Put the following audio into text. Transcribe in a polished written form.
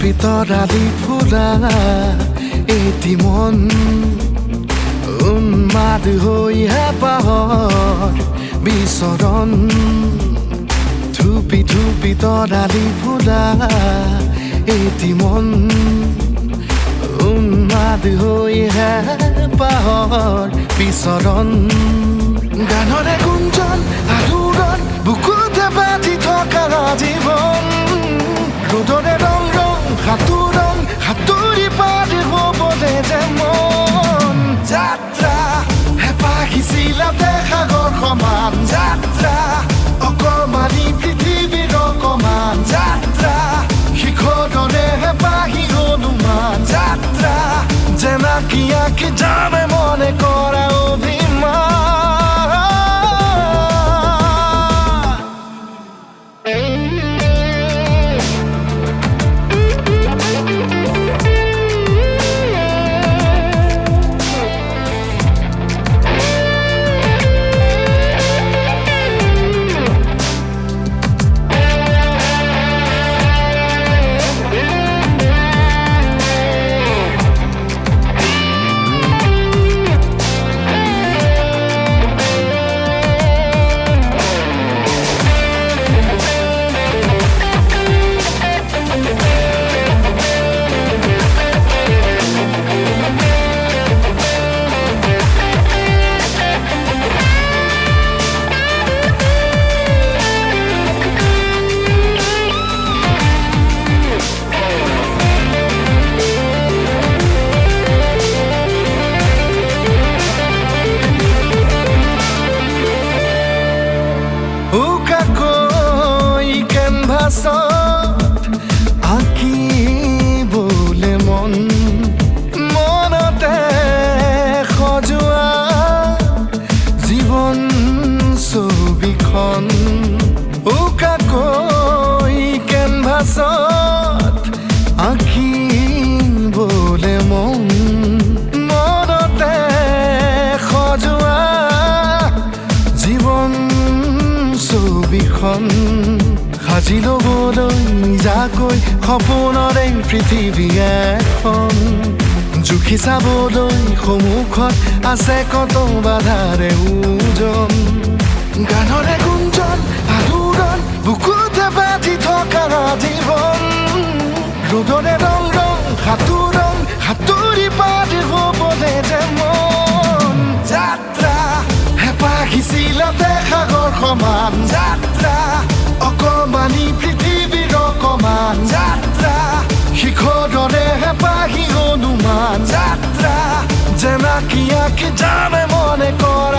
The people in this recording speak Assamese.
তৰালি ফুলা এটি মন উন্মাদ হৈ হেঁপাহৰ বিচৰণ ধুপি ধুপি তৰালি ফুলা এটি মন উন্মাদ হৈ হেঁপাহৰ বিচৰণ গানৰে গুঞ্জন আলোড়ন বুকুতে বাজি থকা জীৱন ৰ'দৰে ৰং ৰং সাঁতোৰং সাঁতুৰি পাৰি হ'বলে যে মন যাত্ৰা হেঁপাহিছিলাতে সাগৰ সমান যাত্ৰা অকমানি পৃথিৱীৰ অকমান যাত্ৰা শিখৰৰে হেঁপাহি অনুমান যাত্ৰা জেনাকি আঁকি জানে মনে কৰা অভিমান আঁকিবলে মন মনতে সজোৱা জীৱন ছবিখন উকাকৈ কেনভাছত আঁকিবলে মন মনতে সজোৱা জীৱন ছবিখন সাজি ল'বলৈ নিজাকৈ সপোনৰে পৃথিৱী এখন জুখি চাবলৈ সন্মুখত আছে কত বাধাৰে ওজন গানৰে গুঞ্জন আলোড়ন বুকুতে বাজি থকা জীৱন ৰ'দৰে ৰং ৰং সাঁতোৰং সাঁতুৰি পাৰি হ'বলে যে মন যাত্ৰা হেঁপাহিছিলাতে সাগৰ সমান যাত্ৰা অকমানি পৃথিৱীৰ অকমান যাত্ৰা শিখৰৰে হেঁপাহি অনুমান যাত্ৰা জেনাকি আঁকি জানে মনে কৰা